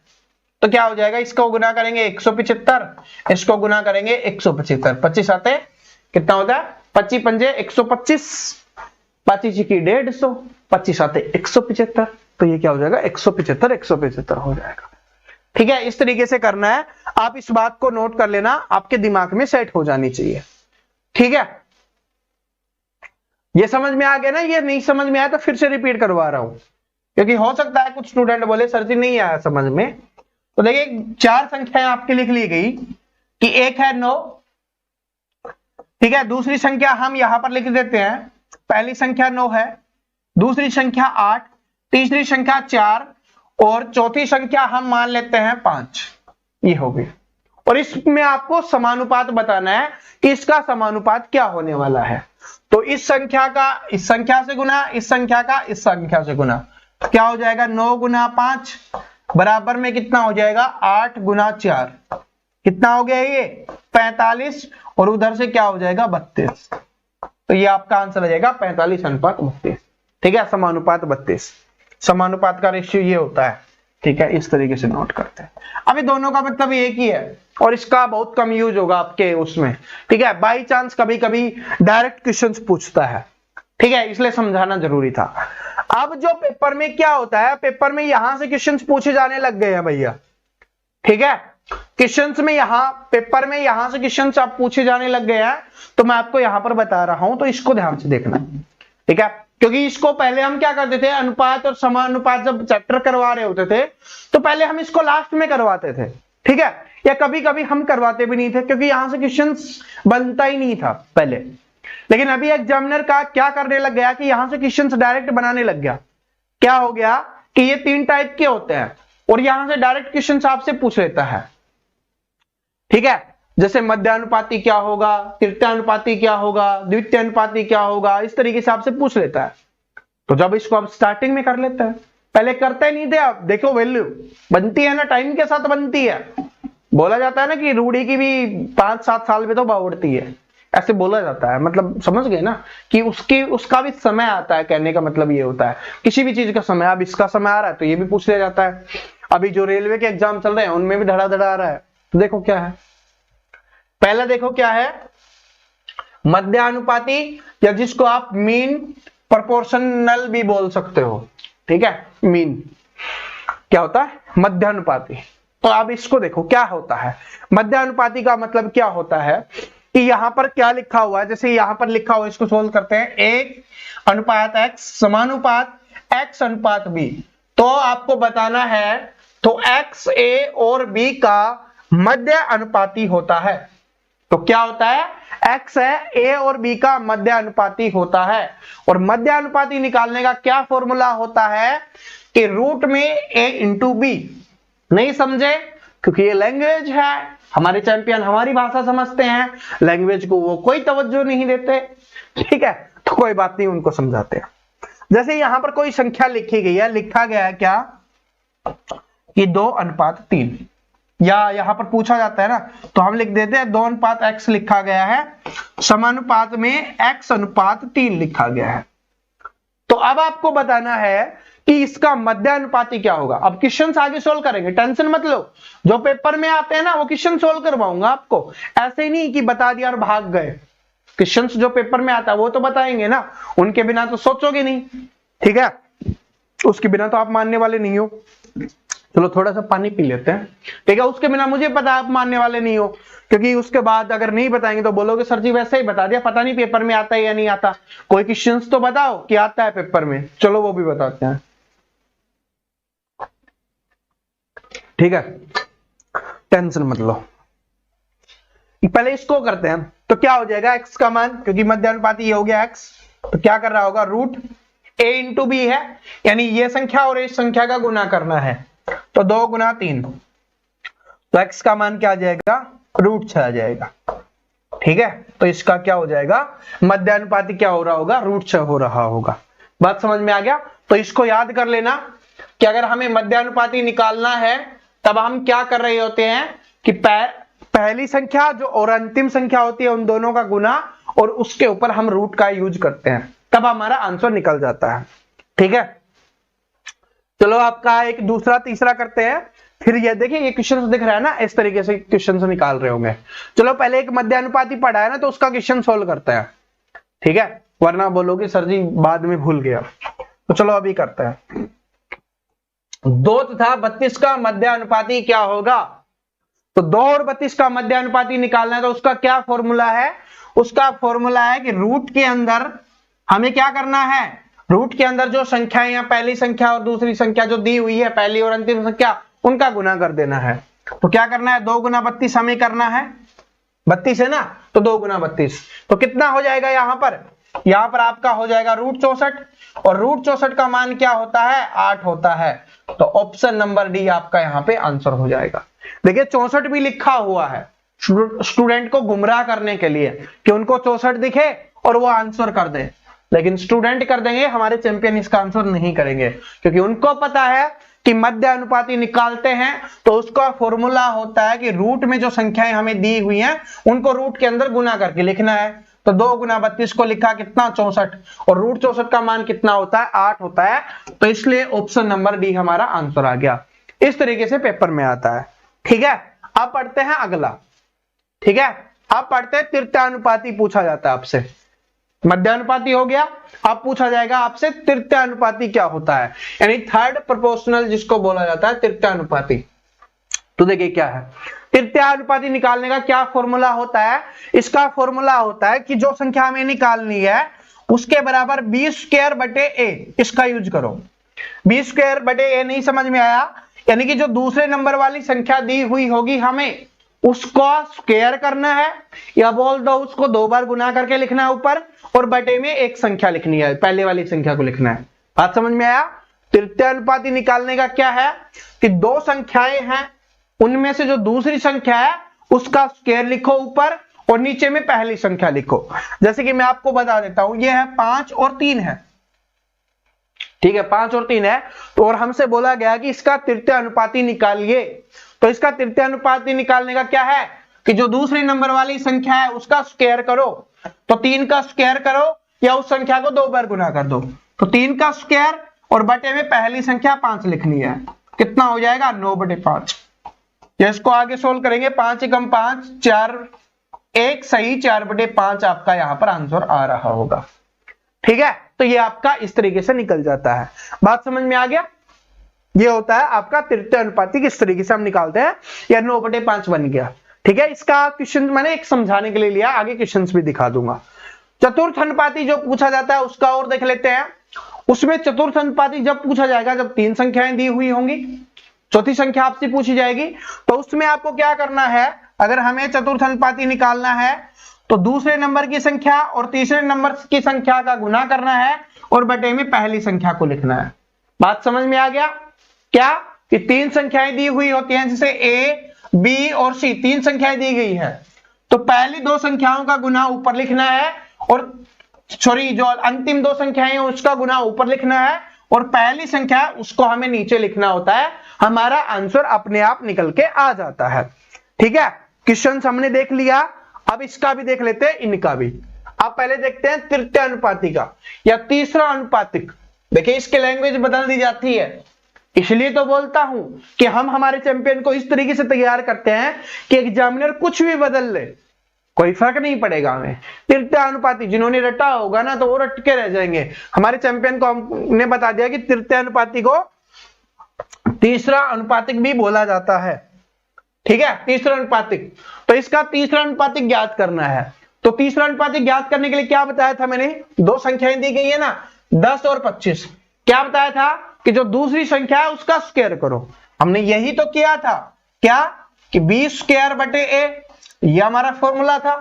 तो क्या हो जाएगा, इसको गुना करेंगे 175, इसको गुना करेंगे 175, 25 आते कितना होता है, 25 पंजे 125, 25 की 150, 25 आते 175, तो ये क्या हो जाएगा, 175 हो जाएगा। ठीक है, इस तरीके से करना है, आप इस बात को नोट कर लेना, आपके दिमाग में सेट हो जानी चाहिए। ठीक है, ये समझ में आ गया ना, ये नहीं समझ में आया तो फिर से रिपीट करवा रहा हूं, क्योंकि हो सकता है कुछ स्टूडेंट बोले सर जी नहीं आया समझ में। तो देखिए, 4 संख्याएं आपकी लिख ली गई कि एक है 9, ठीक है, दूसरी संख्या हम यहां पर लिख देते हैं, पहली संख्या 9 है, दूसरी संख्या 8, तीसरी संख्या 4 और चौथी संख्या हम मान लेते हैं 5, ये हो गई। और इसमें आपको समानुपात बताना है कि इसका समानुपात क्या होने वाला है। तो इस संख्या का इस संख्या से गुना, इस संख्या का इस संख्या से गुना, क्या हो जाएगा, 9 गुना 5 बराबर में कितना हो जाएगा, 8 गुना 4, कितना हो गया ये 45, और उधर से क्या हो जाएगा 32। तो ये आपका आंसर आ जाएगा 45:32। ठीक है, समानुपात 32, समानुपात का रेशियो ये होता है। ठीक है, इस तरीके से नोट करते हैं। अभी दोनों का मतलब एक ही है और इसका बहुत कम यूज होगा आपके उसमें। ठीक है, बाई चांस कभी कभी डायरेक्ट क्वेश्चंस पूछता है। ठीक है, इसलिए समझाना जरूरी था। अब जो पेपर में क्या होता है, पेपर में यहां से क्वेश्चंस पूछे जाने लग गए हैं भैया। ठीक है, क्वेश्चंस में यहां पेपर में यहां से क्वेश्चंस आप पूछे जाने लग गए हैं, तो मैं आपको यहां पर बता रहा हूं, तो इसको ध्यान से देखना। ठीक है, क्योंकि इसको पहले हम क्या करते थे, अनुपात और समानुपात जब चैप्टर करवा रहे होते थे तो पहले हम इसको लास्ट में करवाते थे। ठीक है, या कभी कभी हम करवाते भी नहीं थे, क्योंकि यहां से क्वेश्चंस बनता ही नहीं था पहले। लेकिन अभी एग्जामिनर का क्या करने लग गया कि यहां से क्वेश्चंस डायरेक्ट बनाने लग गया। क्या हो गया कि ये 3 टाइप के होते हैं और यहां से डायरेक्ट क्वेश्चंस आपसे पूछ लेता है। ठीक है, जैसे मध्यानुपाती क्या होगा, तृतीयानुपाती क्या होगा, द्वितीयानुपाती क्या होगा, इस तरीके से आपसे पूछ लेता है। तो जब इसको आप स्टार्टिंग में कर लेते हैं, पहले करते नहीं थे आप। देखो वैल्यू बनती है ना, टाइम के साथ बनती है। बोला जाता है ना कि रूढ़ी की भी 5-7 साल में तो बावड़ती है, ऐसे बोला जाता है। मतलब समझ गए ना कि उसका भी समय आता है। कहने का मतलब ये होता है किसी भी चीज का समय। अब इसका समय आ रहा है तो ये भी पूछ लिया जाता है। अभी जो रेलवे के एग्जाम चल रहे हैं उनमें भी धड़ाधड़ आ रहा है। तो देखो क्या है, पहला देखो क्या है, मध्यानुपाती, या जिसको आप मीन प्रोपोर्शनल भी बोल सकते हो। ठीक है, मीन क्या होता है, मध्यानुपाती। तो अब इसको देखो क्या होता है। मध्यानुपाती का मतलब क्या होता है कि यहां पर क्या लिखा हुआ है, जैसे यहां पर लिखा हुआ है, इसको सोल्व करते हैं। 1:x समानुपात x अनुपात b। तो आपको बताना है तो x a और b का मध्य अनुपाती होता है। तो क्या होता है, x है a और b का मध्य अनुपाती होता है। और मध्य अनुपाती निकालने का क्या फॉर्मूला होता है कि रूट में a इंटू बी। नहीं समझे, क्योंकि ये लैंग्वेज है, हमारे चैंपियन हमारी भाषा समझते हैं, लैंग्वेज को वो कोई तवज्जो नहीं देते। ठीक है, तो कोई बात नहीं, उनको समझाते हैं। जैसे यहां पर कोई संख्या लिखी गई है, लिखा गया है क्या कि 2:3, या यहां पर पूछा जाता है ना, तो हम लिख देते हैं 2:x लिखा गया है, समानुपात में x:3 लिखा गया है। तो अब आपको बताना है कि इसका मध्यानुपाती क्या होगा। अब क्वेश्चंस आगे सोल्व करेंगे, टेंशन मत लो, जो पेपर में आते हैं ना वो क्वेश्चन सोल्व करवाऊंगा आपको, ऐसे नहीं कि बता दिया और भाग गए। क्वेश्चंस जो पेपर में आता है वो तो बताएंगे ना, उनके बिना तो सोचोगे नहीं। ठीक है, उसके बिना तो आप मानने वाले नहीं हो। चलो थोड़ा सा पानी पी लेते हैं। ठीक है, उसके बिना मुझे पता आप मानने वाले नहीं हो, क्योंकि उसके बाद अगर नहीं बताएंगे तो बोलोगे सर जी वैसे ही बता दिया, पता नहीं पेपर में आता है या नहीं आता। कोई क्वेश्चंस तो बताओ कि आता है पेपर में, चलो वो भी बताते हैं। ठीक है, टेंशन मत लो, पहले इसको करते हैं। तो क्या हो जाएगा x का मान, क्योंकि मध्यानुपाती ये हो गया x, तो क्या कर रहा होगा, रूट a इंटू बी है, यानी ये संख्या और इस संख्या का गुना करना है, तो 2 गुना 3, तो x का मान क्या आ जाएगा, √6 आ जाएगा। ठीक है, तो इसका क्या हो जाएगा, मध्यानुपाती क्या हो रहा होगा, √6 हो रहा होगा। बात समझ में आ गया। तो इसको याद कर लेना कि अगर हमें मध्यानुपाती निकालना है तब हम क्या कर रहे होते हैं कि पहली संख्या जो और अंतिम संख्या होती है उन दोनों का गुना, और उसके ऊपर हम रूट का यूज करते हैं, तब हमारा आंसर निकल जाता है। ठीक है, चलो आपका एक दूसरा तीसरा करते हैं। फिर ये देखिए ये क्वेश्चन दिख रहा है ना, इस तरीके से क्वेश्चन निकाल रहे होंगे। चलो पहले एक मध्यानुपाती पढ़ा है ना, तो उसका क्वेश्चन सोल्व करते हैं। ठीक है, वरना बोलोगे सर जी बाद में भूल गया। तो चलो अभी करते हैं। 2 तथा 32 का मध्यानुपाती क्या होगा। तो 2 और 32 का मध्यानुपाती निकालना है, तो उसका क्या फॉर्मूला है, उसका फॉर्मूला है कि रूट के अंदर हमें क्या करना है, रूट के अंदर जो संख्या है, पहली संख्या और दूसरी संख्या जो दी हुई है, पहली और अंतिम संख्या, उनका गुना कर देना है। तो क्या करना है, 2 गुना 32 हमें करना है, 32 है ना, तो 2 गुना 32, तो कितना हो जाएगा यहां पर आपका हो जाएगा √64, और √64 का मान क्या होता है, 8 होता है। तो ऑप्शन नंबर डी आपका यहां पे आंसर हो जाएगा। देखिए 64 भी लिखा हुआ है स्टूडेंट को गुमराह करने के लिए कि उनको 64 दिखे और वो आंसर कर दे, लेकिन स्टूडेंट कर देंगे, हमारे चैंपियन इसका आंसर नहीं करेंगे, क्योंकि उनको पता है कि मध्य अनुपाती निकालते हैं तो उसका फॉर्मूला होता है कि रूट में जो संख्याएं हमें दी हुई हैं उनको रूट के अंदर गुना करके लिखना है। तो 2 गुना 32 को लिखा कितना, 64, और √64 का मान कितना होता है, 8 होता है। तो इसलिए ऑप्शन नंबर डी हमारा आंसर आ गया। इस तरीके से पेपर में आता है। ठीक है, अब पढ़ते हैं अगला। ठीक है, अब पढ़ते हैं तृतीयानुपाती पूछा जाता है आपसे। मध्यानुपाती हो गया, अब पूछा जाएगा आपसे तृतीयानुपाती क्या होता है, यानी थर्ड प्रोपोर्शनल जिसको बोला जाता है तृतीयानुपाती। तो देखिए क्या है तृतीयानुपाती निकालने का क्या फॉर्मूला होता है। इसका फॉर्मूला होता है कि जो संख्या हमें निकालनी है उसके बराबर b²/a, इसका यूज करो। b²/a नहीं समझ में आया, यानी कि जो दूसरे नंबर वाली संख्या दी हुई होगी हमें उसको स्क्वायर करना है, या बोल दो उसको 2 बार गुना करके लिखना है ऊपर, और बटे में एक संख्या लिखनी है, पहले वाली संख्या को लिखना है। बात समझ में आया। तृतीयानुपाती निकालने का क्या है कि 2 संख्याएं हैं, उनमें से जो दूसरी संख्या है उसका स्क्वायर लिखो ऊपर, और नीचे में पहली संख्या लिखो। जैसे कि मैं आपको बता देता हूं, यह है 5 और 3 है। ठीक है, 5 और 3 है, तो और हमसे बोला गया कि इसका तृतीयानुपाती निकालिए। तो इसका तृतीयानुपाती निकालने का क्या है कि जो दूसरे नंबर वाली संख्या है उसका स्क्वायर करो, तो 3 का स्क्वायर करो या उस संख्या को 2 बार गुना कर दो। तो 3 का स्क्वायर और बटे में पहली संख्या 5 लिखनी है, कितना हो जाएगा 9/5। इसको आगे सोल्व करेंगे, 5 एकम 5, 4 1 सही, 4/5 आपका यहां पर आंसर आ रहा होगा। ठीक है, तो ये आपका इस तरीके से निकल जाता है। बात समझ में आ गया। ये होता है आपका तृतीय अनुपातिक। इस तरीके से हम निकालते हैं, या 9/5 बन गया। ठीक है, इसका क्वेश्चन मैंने एक समझाने के लिए लिया, आगे क्वेश्चंस भी दिखा दूंगा। चतुर्थ अनुपाती जो पूछा जाता है उसका और देख लेते हैं। उसमें चतुर्थ अनुपाती जब पूछा जाएगा जब 3 संख्याएं दी हुई होंगी, चौथी संख्या आपसे पूछी जाएगी, तो उसमें आपको क्या करना है, अगर हमें चतुर्थ अनुपाती निकालना है तो दूसरे नंबर की संख्या और तीसरे नंबर की संख्या का गुना करना है और बटे में पहली संख्या को लिखना है। बात समझ में आ गया क्या, कि 3 संख्याएं दी हुई होती हैं, जैसे ए, बी और सी 3 संख्याएं दी गई है, तो पहली 2 संख्याओं का गुना ऊपर लिखना है और सॉरी जो अंतिम 2 संख्याएं हैं उसका गुना ऊपर लिखना है और पहली संख्या उसको हमें नीचे लिखना होता है। हमारा आंसर अपने आप निकल के आ जाता है। ठीक है, क्वेश्चन हमने देख लिया, अब इसका भी देख लेते हैं, इनका भी। आप पहले देखते हैं तृतीय अनुपाती का या तीसरा अनुपातिक। देखिए इसकी लैंग्वेज बदल दी जाती है, इसलिए तो बोलता हूं कि हम हमारे चैंपियन को इस तरीके से तैयार करते हैं कि एग्जामिनर कुछ भी बदल ले, कोई फर्क नहीं पड़ेगा हमें। तृतीय अनुपाती जिन्होंने रटा होगा ना तो वो रट के रह जाएंगे। हमारे चैंपियन को हमने बता दिया कि तृतीय अनुपाती को तीसरा अनुपातिक भी बोला जाता है। ठीक है, तीसरा अनुपातिक, तो इसका तीसरा अनुपातिक ज्ञात करना है। तो तीसरा अनुपातिक ज्ञात करने के लिए क्या बताया था मैंने, 2 संख्याएं दी गई है ना, 10 और 25। क्या बताया था कि जो दूसरी संख्या है उसका स्क्वायर करो। हमने यही तो किया था, क्या कि b² बटे a, यह हमारा फॉर्मूला था।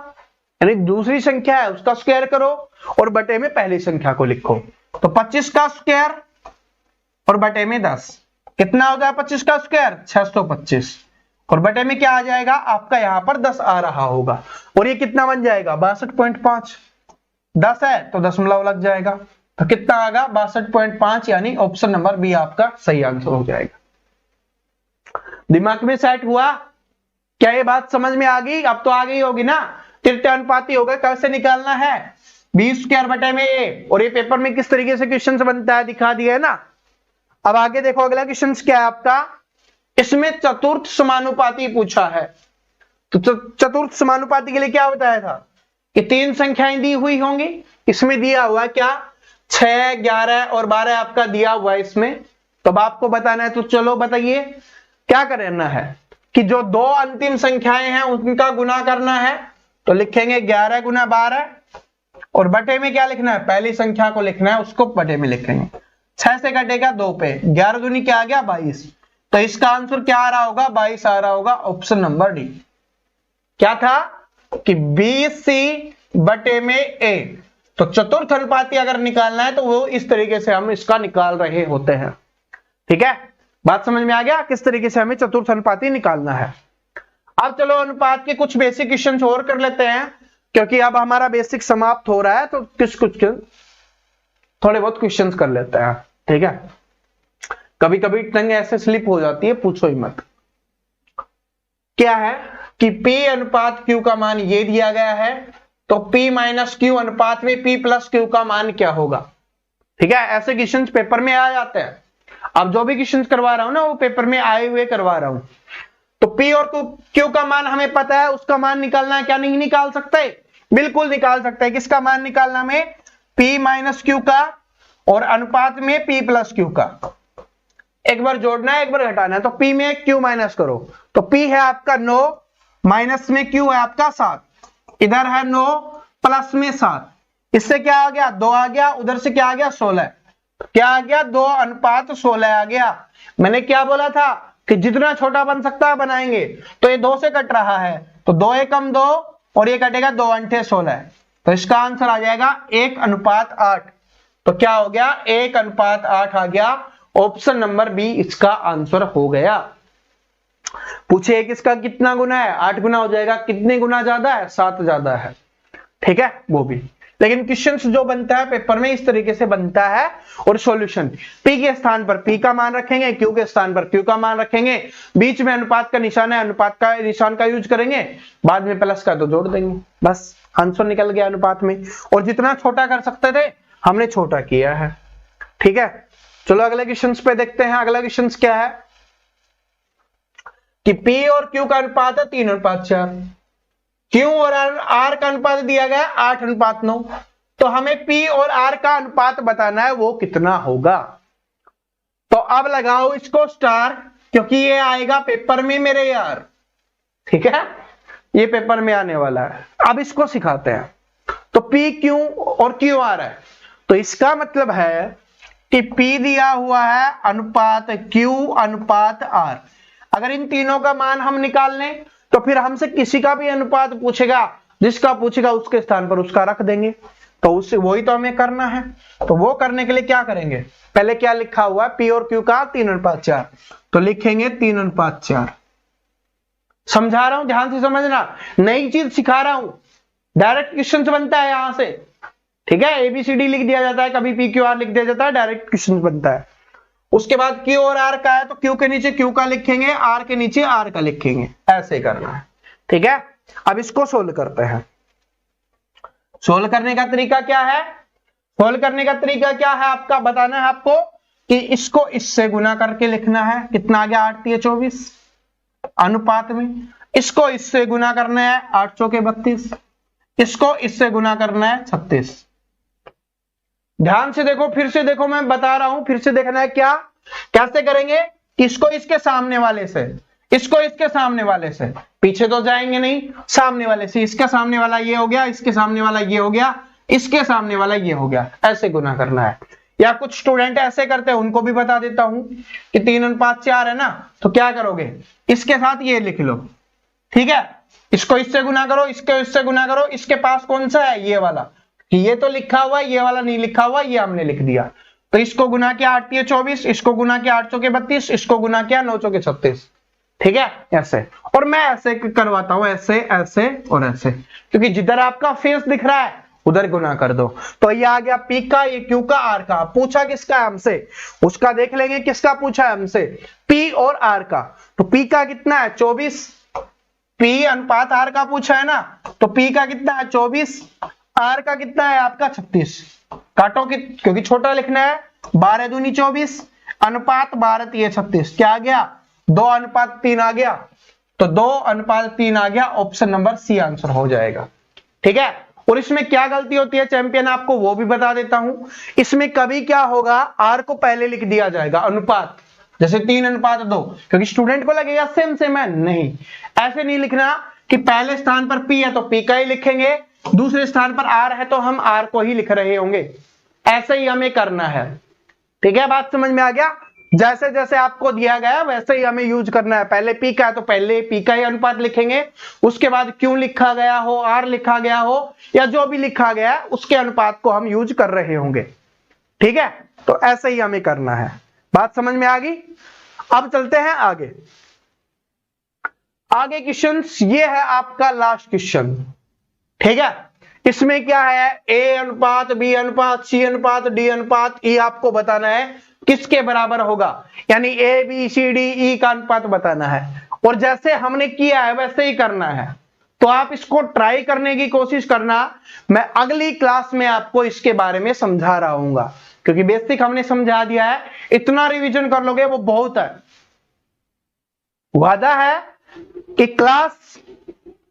यानी दूसरी संख्या है उसका स्क्वायर करो और बटे में पहली संख्या को लिखो। तो 25 का स्क्वायर और बटे में 10, कितना होता है 25 का स्क्वायर, 625, और बटे में क्या आ जाएगा आपका, यहां पर 10 आ रहा होगा, और ये कितना बन जाएगा 62.5। 10 है तो दशमलव लग जाएगा, तो कितना आएगा 62.5, यानी ऑप्शन नंबर बी आपका सही आंसर हो जाएगा। दिमाग में सेट हुआ क्या, ये बात समझ में आ गई? अब तो आ गई होगी ना। तृतीय अनुपाती होगा, कैसे निकालना है, b² बटे में a, और ये पेपर में किस तरीके से क्वेश्चन बनता है दिखा दिया है ना। अब आगे देखो अगला क्वेश्चन क्या है आपका, इसमें चतुर्थ समानुपाती पूछा है। तो चतुर्थ समानुपाती के लिए क्या बताया था कि 3 संख्याएं दी हुई होंगी, इसमें दिया हुआ क्या 6, 11 और 12 आपका दिया हुआ है इसमें। तो अब आपको बताना है, तो चलो बताइए क्या करना है कि जो 2 अंतिम संख्याएं हैं उनका गुना करना है। तो लिखेंगे 11 गुना 12 और बटे में क्या लिखना है, पहली संख्या को लिखना है, उसको बटे में लिखेंगे। 6 से कटेगा 2 पे, 11 दूनी क्या आ गया 22। तो इसका आंसर क्या आ रहा होगा, 22 आ रहा होगा, ऑप्शन नंबर डी। क्या था कि BC बटे में A। तो चतुर्थ अनुपाती अगर निकालना है तो वो इस तरीके से हम इसका निकाल रहे होते हैं। ठीक है, बात समझ में आ गया किस तरीके से हमें चतुर्थ अनुपाती निकालना है। अब चलो अनुपात के कुछ बेसिक क्वेश्चन और कर लेते हैं, क्योंकि अब हमारा बेसिक समाप्त हो रहा है, तो कुछ थोड़े बहुत क्वेश्चंस कर लेते हैं। ठीक है, कभी कभी टंग ऐसे स्लिप हो जाती है, पूछो ही मत। क्या है कि P अनुपात Q का मान ये दिया गया है, तो P माइनस Q अनुपात में P प्लस Q का मान क्या होगा। ठीक है, ऐसे क्वेश्चंस पेपर में आ जाते हैं। अब जो भी क्वेश्चंस करवा रहा हूं ना वो पेपर में आए हुए करवा रहा हूं। तो P और Q का मान हमें पता है, उसका मान निकालना है, क्या नहीं निकाल सकते, बिल्कुल निकाल सकते हैं। किसका मान निकालना में, P माइनस Q का और अनुपात में P प्लस Q का। एक बार जोड़ना है एक बार घटाना है, तो P में Q माइनस करो, तो P है आपका 9, माइनस में Q है आपका 7, इधर है 9 प्लस में 7, इससे क्या आ गया 2 आ गया, उधर से क्या आ गया 16, क्या आ गया 2 अनुपात 16 आ गया। मैंने क्या बोला था कि जितना छोटा बन सकता है बनाएंगे, तो ये 2 से कट रहा है, तो 2 एकम 2 और ये कटेगा 2 अंठे 16, तो इसका आंसर आ जाएगा 1 अनुपात 8। तो क्या हो गया 1 अनुपात 8 आ गया, ऑप्शन नंबर बी इसका आंसर हो गया। पूछे एक इसका कितना गुना है, 8 गुना हो जाएगा। कितने गुना ज्यादा है, 7 ज्यादा है। ठीक है, वो भी। लेकिन क्वेश्चन जो बनता है पेपर में इस तरीके से बनता है, और सॉल्यूशन P के स्थान पर P का मान रखेंगे, Q के स्थान पर Q का मान रखेंगे, बीच में अनुपात का निशान है, अनुपात का निशान का यूज करेंगे, बाद में प्लस का तो जोड़ देंगे, बस आंसर निकल गया अनुपात में। और जितना छोटा कर सकते थे हमने छोटा किया है। ठीक है, चलो अगले क्वेश्चन पे देखते हैं। अगला क्वेश्चन क्या है कि P और Q का अनुपात है 3:4, Q और R का अनुपात दिया गया 8:9, तो हमें P और R का अनुपात बताना है वो कितना होगा। तो अब लगाओ इसको स्टार, क्योंकि ये आएगा पेपर में मेरे यार, ठीक है, ये पेपर में आने वाला है। अब इसको सिखाते हैं। तो पी क्यू और क्यू आर है, तो इसका मतलब है कि P दिया हुआ है अनुपात Q अनुपात R। अगर इन तीनों का मान हम निकाल लें तो फिर हमसे किसी का भी अनुपात पूछेगा, जिसका पूछेगा उसके स्थान पर उसका रख देंगे। तो उससे वही तो हमें करना है। तो वो करने के लिए क्या करेंगे, पहले क्या लिखा हुआ है P और Q का 3:4, तो लिखेंगे 3:4। समझा रहा हूं, ध्यान से समझना, नई चीज सिखा रहा हूं। डायरेक्ट क्वेश्चन बनता है यहां से, ठीक है, ABCD लिख दिया जाता है, कभी PQR लिख दिया जाता है, डायरेक्ट क्वेश्चन बनता है। उसके बाद Q और R का है तो Q के नीचे Q का लिखेंगे, R के नीचे R का लिखेंगे, ऐसे करना है, ठीक है। अब इसको सोल्व करते हैं। सोल्व करने का तरीका क्या है, सोल्व करने का तरीका क्या है आपका, बताना है आपको कि इसको इससे गुना करके लिखना है। कितना आ गया, 8 × 24 अनुपात में। इसको इससे गुना करना है, 8 × 32, इसको इससे गुना करना है 36। ध्यान से देखो, फिर से देखो, मैं बता रहा हूं, फिर से देखना है क्या, कैसे करेंगे। इसको इसके सामने वाले से, इसको इसके सामने वाले से, पीछे तो जाएंगे नहीं, सामने वाले से। इसके सामने वाला ये हो गया, इसके सामने वाला ये हो गया, इसके सामने वाला ये हो गया, ऐसे गुना करना है। या कुछ स्टूडेंट ऐसे करते हैं, उनको भी बता देता हूं कि 3:4 है ना, तो क्या करोगे, इसके साथ ये लिख लो, ठीक है। इसको इससे गुना करो, इसको इससे गुना करो, इसके पास कौन सा है, ये वाला, ये तो लिखा हुआ है, ये वाला नहीं लिखा हुआ, ये हमने लिख दिया। तो इसको गुना किया 8 × 24, इसको गुना किया 8 × 32, इसको गुना किया 9 × 36, ठीक है, ऐसे। और मैं ऐसे करवाता हूं, ऐसे ऐसे और ऐसे, क्योंकि जिधर आपका फेस दिख रहा है उधर गुना कर दो। तो ये आ गया P का, ये Q का, R का। पूछा किसका है हमसे, उसका देख लेंगे किसका पूछा है हमसे, P और R का। तो P का कितना है, 24, P अनुपात R का पूछा है ना, तो P का कितना है 24, R का कितना है आपका 36। काटो क्योंकि छोटा लिखना है, 12 दूनी 24 अनुपात 12 3 36, क्या आ गया, 2:3 आ गया। तो 2:3 आ गया, ऑप्शन नंबर सी आंसर हो जाएगा, ठीक है। और इसमें क्या गलती होती है चैंपियन, आपको वो भी बता देता हूं। इसमें कभी क्या होगा, R को पहले लिख दिया जाएगा अनुपात, जैसे 3:2, क्योंकि स्टूडेंट को लगेगा सेम सेम है, नहीं, ऐसे नहीं लिखना कि पहले स्थान पर P है तो P का ही लिखेंगे, दूसरे स्थान पर R है तो हम R को ही लिख रहे होंगे। ऐसे ही हमें करना है, ठीक है, बात समझ में आ गया। जैसे जैसे आपको दिया गया वैसे ही हमें यूज करना है। पहले P का है तो पहले P का ही अनुपात लिखेंगे, उसके बाद Q लिखा गया हो, R लिखा गया हो, या जो भी लिखा गया है उसके अनुपात को हम यूज कर रहे होंगे, ठीक है। तो ऐसे ही हमें करना है, बात समझ में आ गई। अब चलते हैं आगे। आगे क्वेश्चन ये है आपका लास्ट क्वेश्चन, ठीक है। इसमें क्या है, A अनुपात B अनुपात C अनुपात D अनुपात E आपको बताना है किसके बराबर होगा, यानी A B C D E का अनुपात बताना है। और जैसे हमने किया है वैसे ही करना है, तो आप इसको ट्राई करने की कोशिश करना। मैं अगली क्लास में आपको इसके बारे में समझा रहा हूं, क्योंकि बेसिक हमने समझा दिया है, इतना रिवीजन कर लोगे वो बहुत है। वादा है कि क्लास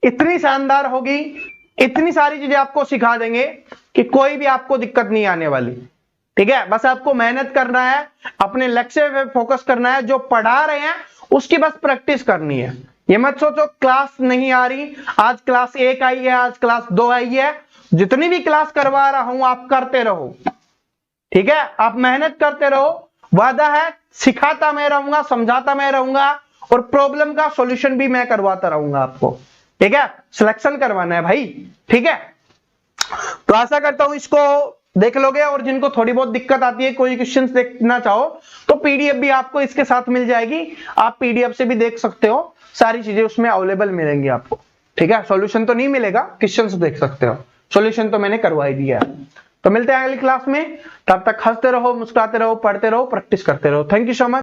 इतनी शानदार होगी, इतनी सारी चीजें आपको सिखा देंगे कि कोई भी आपको दिक्कत नहीं आने वाली, ठीक है। बस आपको मेहनत करना है, अपने लक्ष्य पे फोकस करना है, जो पढ़ा रहे हैं उसकी बस प्रैक्टिस करनी है। ये मत सोचो क्लास नहीं आ रही, आज क्लास 1 आई है, आज क्लास 2 आई है, जितनी भी क्लास करवा रहा हूं आप करते रहो, ठीक है। आप मेहनत करते रहो, वादा है सिखाता मैं रहूंगा, समझाता मैं रहूंगा, और प्रॉब्लम का सॉल्यूशन भी मैं करवाता रहूंगा आपको, ठीक है। सिलेक्शन करवाना है भाई, ठीक है। तो आशा करता हूं इसको देख लोगे, और जिनको थोड़ी बहुत दिक्कत आती है, कोई क्वेश्चंस देखना चाहो तो पीडीएफ भी आपको इसके साथ मिल जाएगी, आप पीडीएफ से भी देख सकते हो, सारी चीजें उसमें अवेलेबल मिलेंगी आपको, ठीक है। सॉल्यूशन तो नहीं मिलेगा, क्वेश्चंस देख सकते हो, सॉल्यूशन तो मैंने करवा ही दिया है। तो मिलते हैं अगली क्लास में, तब तक हंसते रहो, मुस्कुराते रहो, पढ़ते रहो, प्रैक्टिस करते रहो। Thank you so much.